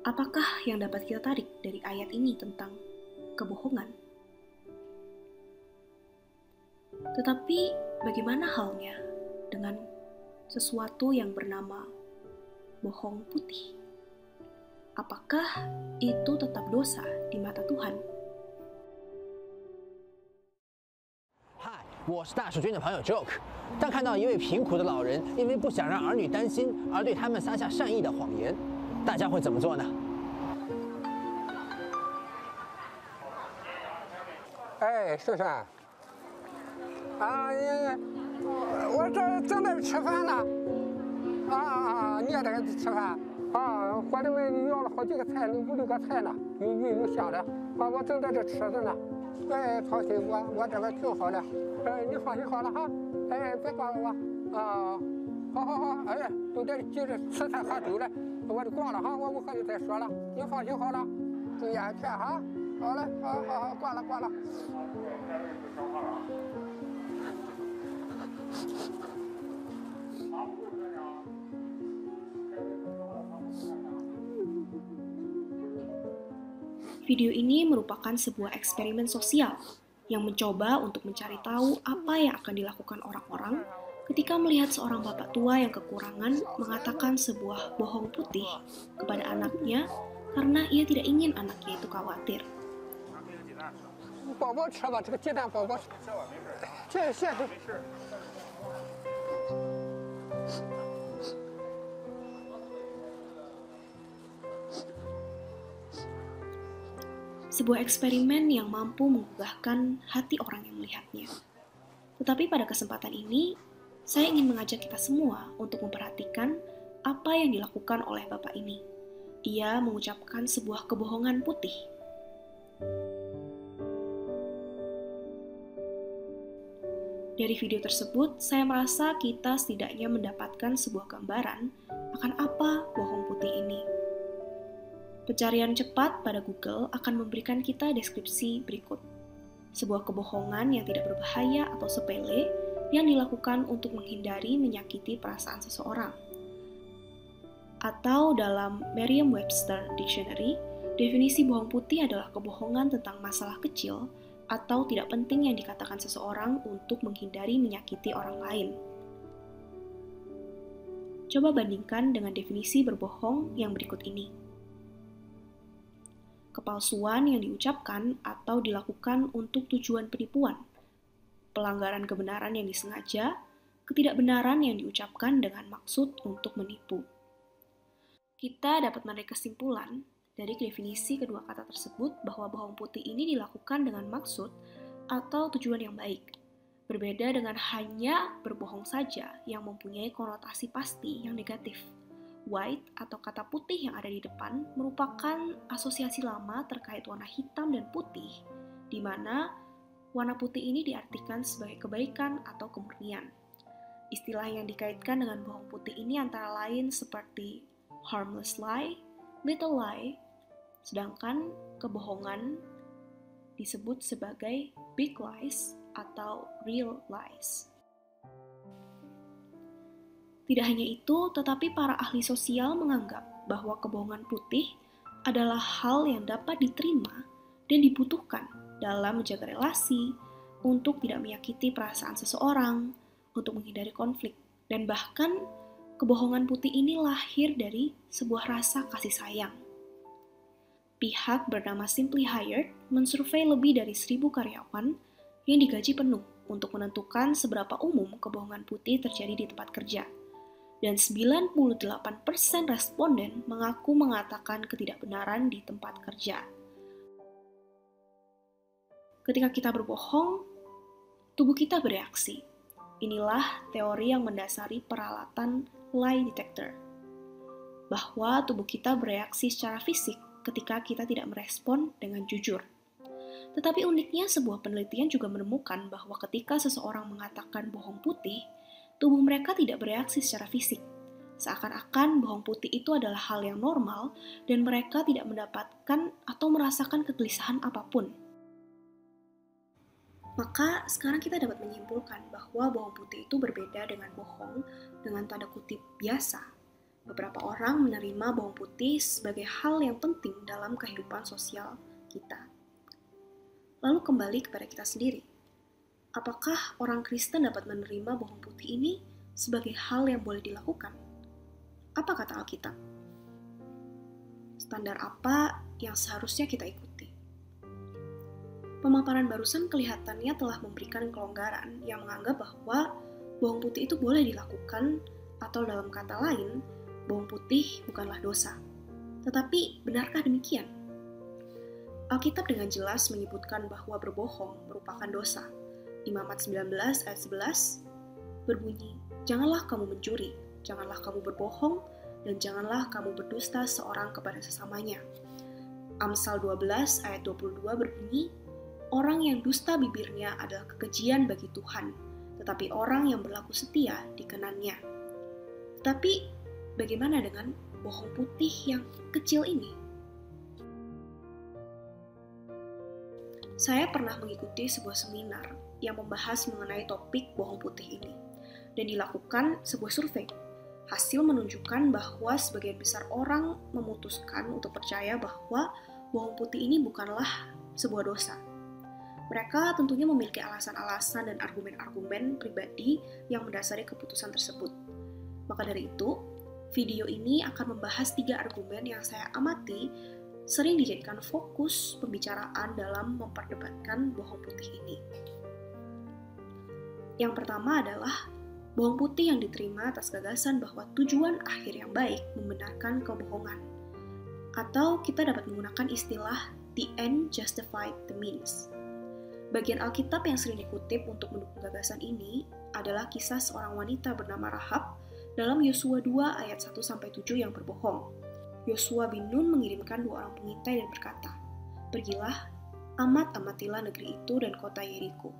Apakah yang dapat kita tarik dari ayat ini tentang kebohongan? Tetapi bagaimana halnya dengan sesuatu yang bernama bohong putih? Apakah itu tetap dosa di mata Tuhan? 嗨，我是大水军的朋友 Joke。当看到一位贫苦的老人因为不想让儿女担心而对他们撒下善意的谎言，大家会怎么做呢？哎，叔叔，我这正在吃饭呢。你也在吃饭？伙计们要了好几个菜，有5、6个菜呢，有香的。我正在这吃着呢。哎，放心，我这边挺好的。你放心好了哈。别挂了我。好，哎，都在急着吃菜喝酒了，我就挂了哈，我和你再说了。你放心好了，注意安全哈。好嘞，好，挂了。Video ini merupakan sebuah eksperimen sosial yang mencoba untuk mencari tahu apa yang akan dilakukan orang-orang ketika melihat seorang bapak tua yang kekurangan mengatakan sebuah bohong putih kepada anaknya karena ia tidak ingin anaknya itu khawatir. 宝宝吃吧，这个鸡蛋宝宝吃。谢。Sebuah eksperimen yang mampu mengubahkan hati orang yang melihatnya. Tetapi pada kesempatan ini, saya ingin mengajak kita semua untuk memperhatikan apa yang dilakukan oleh bapak ini. Ia mengucapkan sebuah kebohongan putih. Dari video tersebut, saya merasa kita setidaknya mendapatkan sebuah gambaran akan apa bohong putih ini. Pencarian cepat pada Google akan memberikan kita deskripsi berikut. Sebuah kebohongan yang tidak berbahaya atau sepele yang dilakukan untuk menghindari menyakiti perasaan seseorang. Atau dalam Merriam-Webster Dictionary, definisi bohong putih adalah kebohongan tentang masalah kecil atau tidak penting yang dikatakan seseorang untuk menghindari menyakiti orang lain. Coba bandingkan dengan definisi berbohong yang berikut ini. Kepalsuan yang diucapkan atau dilakukan untuk tujuan penipuan, pelanggaran kebenaran yang disengaja, ketidakbenaran yang diucapkan dengan maksud untuk menipu. Kita dapat menarik kesimpulan dari definisi kedua kata tersebut bahwa bohong putih ini dilakukan dengan maksud atau tujuan yang baik, berbeda dengan hanya berbohong saja yang mempunyai konotasi pasti yang negatif. White atau kata putih yang ada di depan merupakan asosiasi lama terkait warna hitam dan putih, di mana warna putih ini diartikan sebagai kebaikan atau kemurnian. Istilah yang dikaitkan dengan bohong putih ini antara lain seperti harmless lie, little lie, sedangkan kebohongan disebut sebagai big lies atau real lies. Tidak hanya itu, tetapi para ahli sosial menganggap bahwa kebohongan putih adalah hal yang dapat diterima dan dibutuhkan dalam menjaga relasi, untuk tidak menyakiti perasaan seseorang, untuk menghindari konflik, dan bahkan kebohongan putih ini lahir dari sebuah rasa kasih sayang. Pihak bernama Simply Hired mensurvei lebih dari 1.000 karyawan yang digaji penuh untuk menentukan seberapa umum kebohongan putih terjadi di tempat kerja. Dan 98% responden mengaku mengatakan ketidakbenaran di tempat kerja. Ketika kita berbohong, tubuh kita bereaksi. Inilah teori yang mendasari peralatan lie detector, bahwa tubuh kita bereaksi secara fisik ketika kita tidak merespon dengan jujur. Tetapi uniknya, sebuah penelitian juga menemukan bahwa ketika seseorang mengatakan bohong putih, tubuh mereka tidak bereaksi secara fisik. Seakan-akan bohong putih itu adalah hal yang normal dan mereka tidak mendapatkan atau merasakan kegelisahan apapun. Maka sekarang kita dapat menyimpulkan bahwa bohong putih itu berbeda dengan bohong dengan tanda kutip biasa, Beberapa orang menerima bawang putih sebagai hal yang penting dalam kehidupan sosial kita. Lalu kembali kepada kita sendiri. Apakah orang Kristen dapat menerima bawang putih ini sebagai hal yang boleh dilakukan? Apa kata Alkitab? Standar apa yang seharusnya kita ikuti? Pemaparan barusan kelihatannya telah memberikan kelonggaran yang menganggap bahwa bawang putih itu boleh dilakukan, atau dalam kata lain, bawang putih bukanlah dosa. Tetapi benarkah demikian? Alkitab dengan jelas menyebutkan bahwa berbohong merupakan dosa. Imamat 19 ayat 11 berbunyi, "Janganlah kamu mencuri, janganlah kamu berbohong, dan janganlah kamu berdusta seorang kepada sesamanya." Amsal 12 ayat 22 berbunyi, "Orang yang dusta bibirnya adalah kekejian bagi Tuhan, tetapi orang yang berlaku setia dikenannya." Tetapi bagaimana dengan bohong putih yang kecil ini? Saya pernah mengikuti sebuah seminar yang membahas mengenai topik bohong putih ini, dan dilakukan sebuah survei. Hasil menunjukkan bahwa sebagian besar orang memutuskan untuk percaya bahwa bohong putih ini bukanlah sebuah dosa. Mereka tentunya memiliki alasan-alasan dan argumen-argumen pribadi yang mendasari keputusan tersebut. Maka dari itu, video ini akan membahas 3 argumen yang saya amati sering dijadikan fokus pembicaraan dalam memperdebatkan bohong putih ini. Yang pertama adalah bohong putih yang diterima atas gagasan bahwa tujuan akhir yang baik membenarkan kebohongan. Atau kita dapat menggunakan istilah the end justified the means. Bagian Alkitab yang sering dikutip untuk mendukung gagasan ini adalah kisah seorang wanita bernama Rahab dalam Yosua 2 ayat 1-7 yang berbohong. Yosua bin Nun mengirimkan 2 orang pengintai dan berkata, "Pergilah, amatilah negeri itu dan kota Yeriko."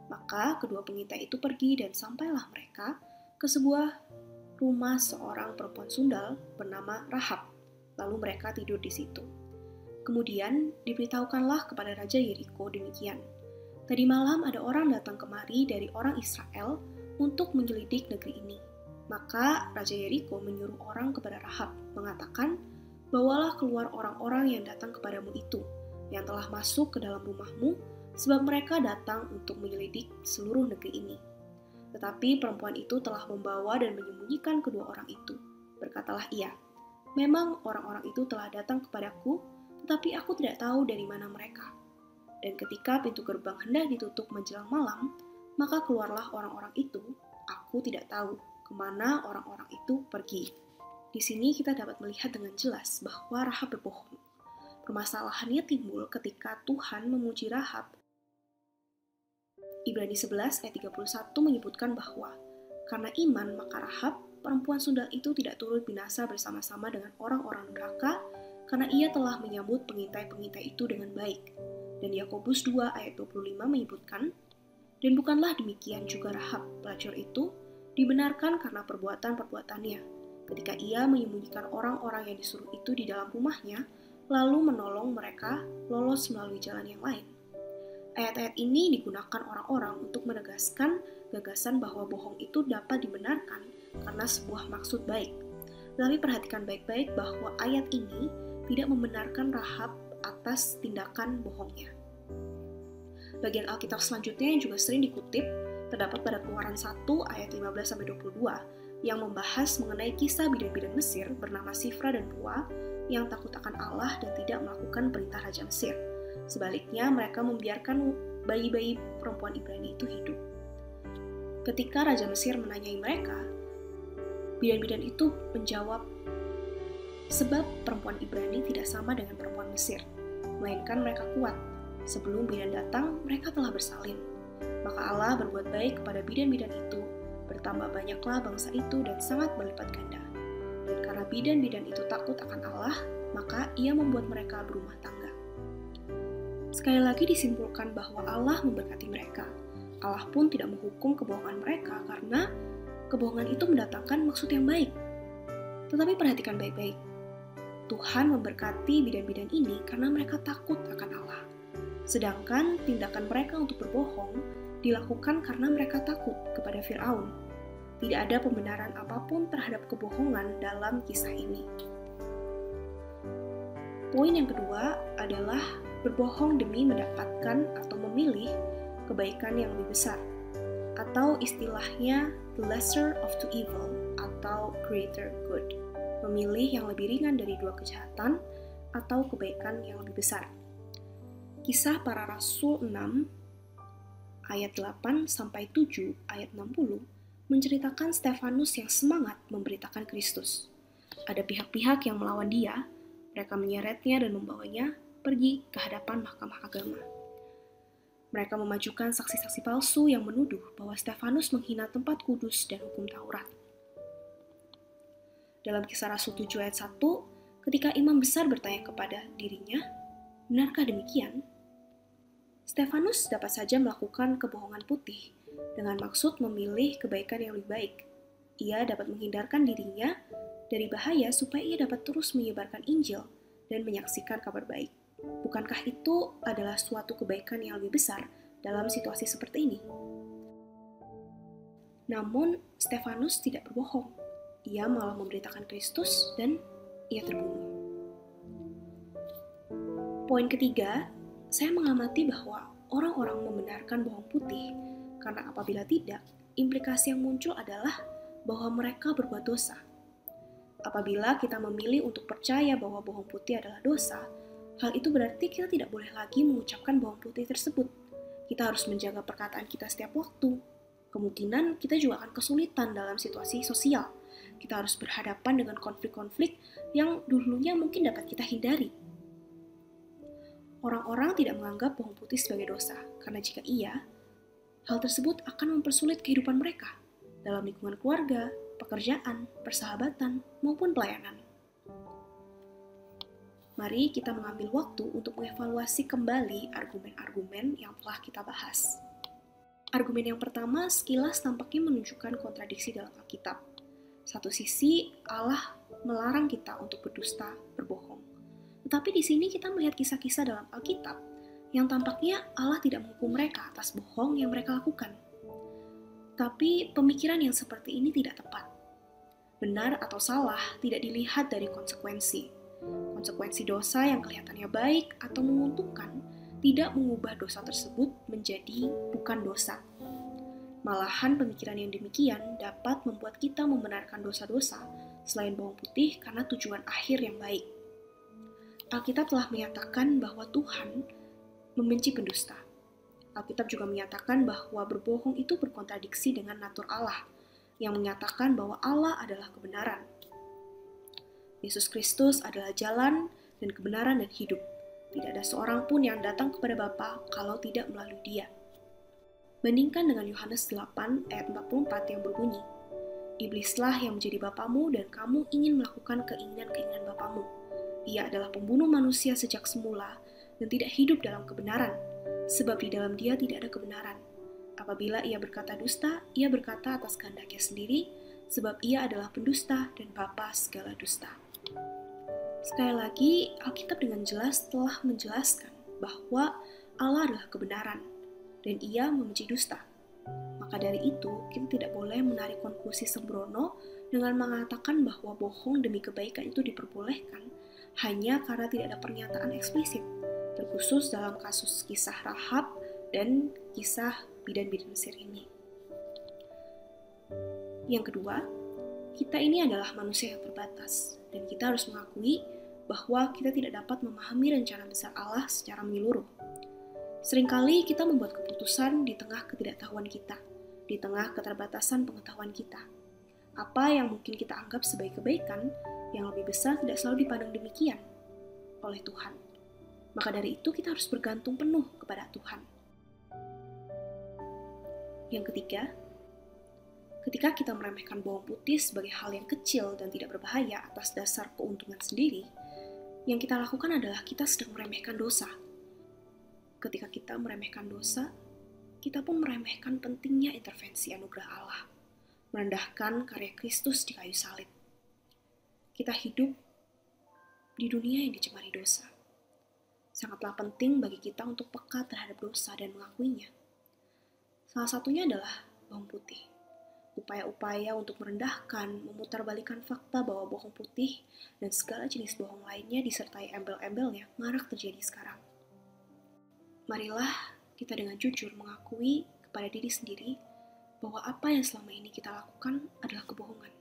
Maka kedua pengintai itu pergi dan sampailah mereka ke sebuah rumah seorang perempuan sundal bernama Rahab. Lalu mereka tidur di situ. Kemudian diberitahukanlah kepada Raja Yeriko demikian, "Tadi malam ada orang datang kemari dari orang Israel untuk menyelidik negeri ini." Maka Raja Yeriko menyuruh orang kepada Rahab, mengatakan, "Bawalah keluar orang-orang yang datang kepadamu itu, yang telah masuk ke dalam rumahmu, sebab mereka datang untuk menyelidik seluruh negeri ini." Tetapi perempuan itu telah membawa dan menyembunyikan kedua orang itu. Berkatalah ia, "Memang orang-orang itu telah datang kepadaku, tetapi aku tidak tahu dari mana mereka." Dan ketika pintu gerbang hendak ditutup menjelang malam, maka keluarlah orang-orang itu, aku tidak tahu kemana orang-orang itu pergi. Di sini kita dapat melihat dengan jelas bahwa Rahab berbohong. Permasalahannya timbul ketika Tuhan memuji Rahab. Ibrani 11 ayat 31 menyebutkan bahwa karena iman maka Rahab, perempuan sundal itu tidak turut binasa bersama-sama dengan orang-orang neraka karena ia telah menyambut pengintai-pengintai itu dengan baik. Dan Yakobus 2 ayat 25 menyebutkan, "Dan bukanlah demikian juga Rahab, pelacur itu, dibenarkan karena perbuatan-perbuatannya, ketika ia menyembunyikan orang-orang yang disuruh itu di dalam rumahnya, lalu menolong mereka lolos melalui jalan yang lain." Ayat-ayat ini digunakan orang-orang untuk menegaskan gagasan bahwa bohong itu dapat dibenarkan karena sebuah maksud baik. Tetapi perhatikan baik-baik bahwa ayat ini tidak membenarkan Rahab atas tindakan bohongnya. Bagian Alkitab selanjutnya yang juga sering dikutip terdapat pada Keluaran 1 ayat 15-22 yang membahas mengenai kisah bidan-bidan Mesir bernama Sifra dan Pua yang takut akan Allah dan tidak melakukan perintah Raja Mesir. Sebaliknya, mereka membiarkan bayi-bayi perempuan Ibrani itu hidup. Ketika Raja Mesir menanyai mereka, bidan-bidan itu menjawab, "Sebab perempuan Ibrani tidak sama dengan perempuan Mesir, melainkan mereka kuat. Sebelum bidan datang, mereka telah bersalin. Maka Allah berbuat baik kepada bidan-bidan itu, bertambah banyaklah bangsa itu dan sangat berlipat ganda. Dan karena bidan-bidan itu takut akan Allah, maka ia membuat mereka berumah tangga." Sekali lagi disimpulkan bahwa Allah memberkati mereka. Allah pun tidak menghukum kebohongan mereka karena kebohongan itu mendatangkan maksud yang baik. Tetapi perhatikan baik-baik. Tuhan memberkati bidan-bidan ini karena mereka takut akan Allah. Sedangkan tindakan mereka untuk berbohong dilakukan karena mereka takut kepada Firaun. Tidak ada pembenaran apapun terhadap kebohongan dalam kisah ini. Poin yang kedua adalah berbohong demi mendapatkan atau memilih kebaikan yang lebih besar, atau istilahnya the lesser of two evil atau greater good, memilih yang lebih ringan dari dua kejahatan atau kebaikan yang lebih besar. Kisah Para Rasul 6 ayat 8-7 ayat 60 menceritakan Stefanus yang semangat memberitakan Kristus. Ada pihak-pihak yang melawan dia, mereka menyeretnya dan membawanya pergi ke hadapan mahkamah agama. Mereka memajukan saksi-saksi palsu yang menuduh bahwa Stefanus menghina tempat kudus dan hukum Taurat. Dalam Kisah Rasul 7 ayat 1, ketika imam besar bertanya kepada dirinya, benarkah demikian? Stefanus dapat saja melakukan kebohongan putih dengan maksud memilih kebaikan yang lebih baik. Ia dapat menghindarkan dirinya dari bahaya supaya ia dapat terus menyebarkan Injil dan menyaksikan kabar baik. Bukankah itu adalah suatu kebaikan yang lebih besar dalam situasi seperti ini? Namun, Stefanus tidak berbohong. Ia malah memberitakan Kristus dan ia terbunuh. Poin ketiga, saya mengamati bahwa orang-orang membenarkan bohong putih karena apabila tidak, implikasi yang muncul adalah bahwa mereka berbuat dosa. Apabila kita memilih untuk percaya bahwa bohong putih adalah dosa, hal itu berarti kita tidak boleh lagi mengucapkan bohong putih tersebut. Kita harus menjaga perkataan kita setiap waktu. Kemungkinan kita juga akan kesulitan dalam situasi sosial. Kita harus berhadapan dengan konflik-konflik yang dulunya mungkin dapat kita hindari. Orang-orang tidak menganggap bohong putih sebagai dosa, karena jika iya, hal tersebut akan mempersulit kehidupan mereka dalam lingkungan keluarga, pekerjaan, persahabatan, maupun pelayanan. Mari kita mengambil waktu untuk mengevaluasi kembali argumen-argumen yang telah kita bahas. Argumen yang pertama sekilas tampaknya menunjukkan kontradiksi dalam Alkitab. Satu sisi, Allah melarang kita untuk berdusta, berbohong. Tetapi di sini kita melihat kisah-kisah dalam Alkitab yang tampaknya Allah tidak menghukum mereka atas bohong yang mereka lakukan. Tapi pemikiran yang seperti ini tidak tepat. Benar atau salah tidak dilihat dari konsekuensi. Konsekuensi dosa yang kelihatannya baik atau menguntungkan tidak mengubah dosa tersebut menjadi bukan dosa. Malahan pemikiran yang demikian dapat membuat kita membenarkan dosa-dosa selain bohong putih karena tujuan akhir yang baik. Alkitab telah menyatakan bahwa Tuhan membenci pendusta. Alkitab juga menyatakan bahwa berbohong itu berkontradiksi dengan natur Allah, yang menyatakan bahwa Allah adalah kebenaran. Yesus Kristus adalah jalan dan kebenaran dan hidup. Tidak ada seorang pun yang datang kepada Bapa kalau tidak melalui Dia. Bandingkan dengan Yohanes 8 ayat 44 yang berbunyi, Iblislah yang menjadi bapamu dan kamu ingin melakukan keinginan-keinginan bapamu. Ia adalah pembunuh manusia sejak semula dan tidak hidup dalam kebenaran, sebab di dalam dia tidak ada kebenaran. Apabila ia berkata dusta, ia berkata atas kehendaknya sendiri, sebab ia adalah pendusta dan bapa segala dusta. Sekali lagi, Alkitab dengan jelas telah menjelaskan bahwa Allah adalah kebenaran dan ia membenci dusta. Maka dari itu, kita tidak boleh menarik konklusi sembrono dengan mengatakan bahwa bohong demi kebaikan itu diperbolehkan hanya karena tidak ada pernyataan eksplisit, terkhusus dalam kasus kisah Rahab dan kisah bidan-bidan Mesir ini. Yang kedua, kita ini adalah manusia yang terbatas, dan kita harus mengakui bahwa kita tidak dapat memahami rencana besar Allah secara menyeluruh. Seringkali kita membuat keputusan di tengah ketidaktahuan kita, di tengah keterbatasan pengetahuan kita. Apa yang mungkin kita anggap sebagai kebaikan, yang lebih besar tidak selalu dipandang demikian oleh Tuhan. Maka dari itu kita harus bergantung penuh kepada Tuhan. Yang ketiga, ketika kita meremehkan bawang putih sebagai hal yang kecil dan tidak berbahaya atas dasar keuntungan sendiri, yang kita lakukan adalah kita sedang meremehkan dosa. Ketika kita meremehkan dosa, kita pun meremehkan pentingnya intervensi anugerah Allah, merendahkan karya Kristus di kayu salib. Kita hidup di dunia yang dicemari dosa. Sangatlah penting bagi kita untuk peka terhadap dosa dan mengakuinya. Salah satunya adalah bawang putih. upaya-upaya untuk merendahkan, memutarbalikkan fakta bahwa bohong putih dan segala jenis bohong lainnya disertai embel-embelnya marak terjadi sekarang. Marilah kita dengan jujur mengakui kepada diri sendiri bahwa apa yang selama ini kita lakukan adalah kebohongan.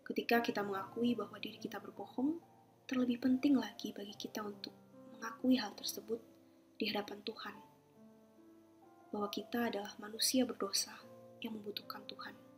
Ketika kita mengakui bahwa diri kita berbohong, terlebih penting lagi bagi kita untuk mengakui hal tersebut di hadapan Tuhan, bahwa kita adalah manusia berdosa yang membutuhkan Tuhan.